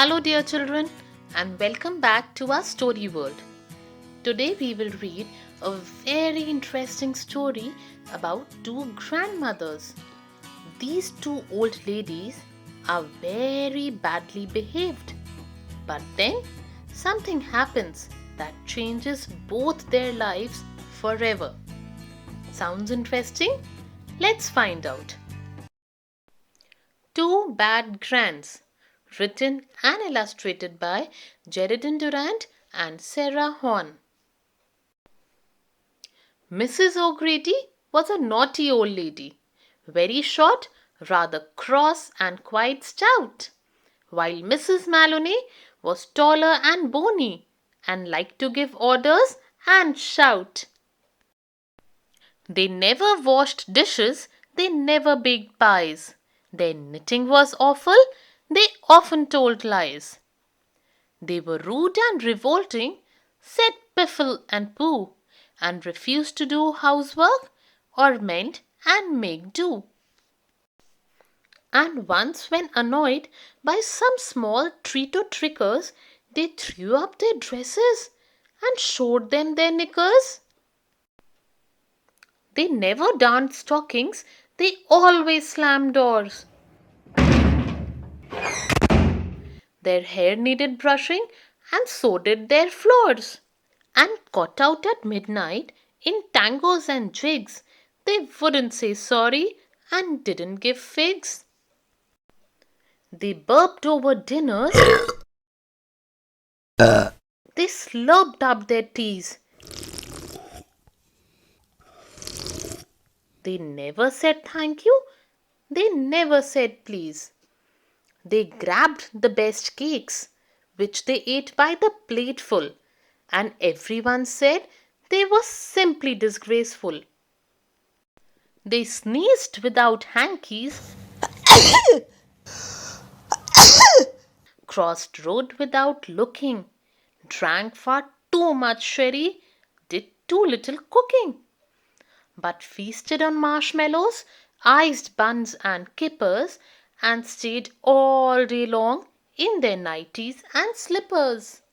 Hello dear children and welcome back to our story world. Today we will read a very interesting story about two grandmothers. These two old ladies are very badly behaved. But then something happens that changes both their lives forever. Sounds interesting? Let's find out. Two Bad Grans, written and illustrated by Jeriden Durant and Sarah Horne. Mrs. O'Grady was a naughty old lady, very short, rather cross and quite stout, while Mrs. Maloney was taller and bony and liked to give orders and shout. They never washed dishes, they never baked pies. Their knitting was awful, they often told lies. They were rude and revolting, said piffle and pooh, and refused to do housework or mend and make do. And once, when annoyed by some small treat-o-trickers, they threw up their dresses and showed them their knickers. They never darned stockings, they always slammed doors. Their hair needed brushing, and so did their floors. And caught out at midnight in tangos and jigs, they wouldn't say sorry and didn't give figs. They burped over dinners, they slurped up their teas. They never said thank you, they never said please. They grabbed the best cakes, which they ate by the plateful, and everyone said they were simply disgraceful. They sneezed without hankies, crossed road without looking, drank far too much sherry, did too little cooking, but feasted on marshmallows, iced buns and kippers, and stayed all day long in their nighties and slippers.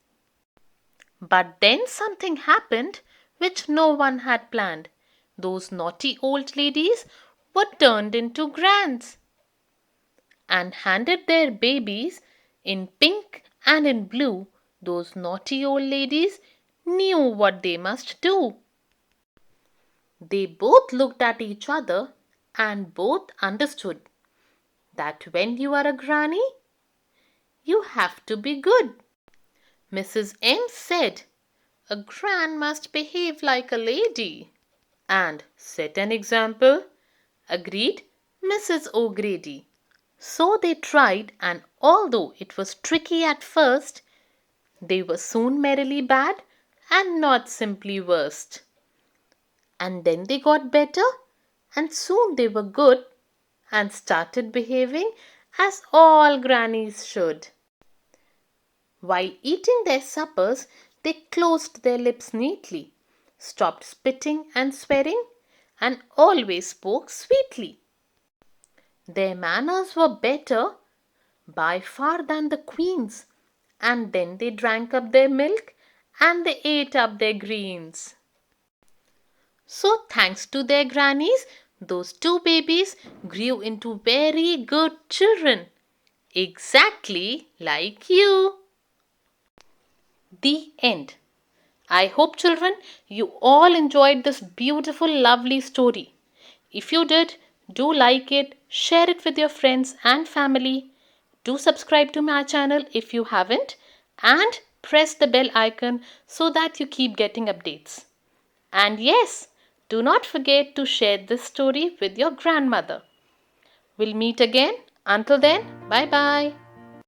But then something happened which no one had planned. Those naughty old ladies were turned into grands and handed their babies in pink and in blue. Those naughty old ladies knew what they must do. They both looked at each other and both understood that when you are a granny, you have to be good. Mrs. M said, "A gran must behave like a lady," and set an example, agreed Mrs. O'Grady. So they tried, and although it was tricky at first, they were soon merrily bad and not simply worst. And then they got better, and soon they were good and started behaving as all grannies should. While eating their suppers, they closed their lips neatly, stopped spitting and swearing, and always spoke sweetly. Their manners were better by far than the queen's, and then they drank up their milk and they ate up their greens. So thanks to their grannies, those two babies grew into very good children, exactly like you. The end. I hope, children, you all enjoyed this beautiful, lovely story. If you did, do like it, share it with your friends and family. Do subscribe to my channel if you haven't, and press the bell icon so that you keep getting updates. And yes, do not forget to share this story with your grandmother. We'll meet again. Until then, bye bye.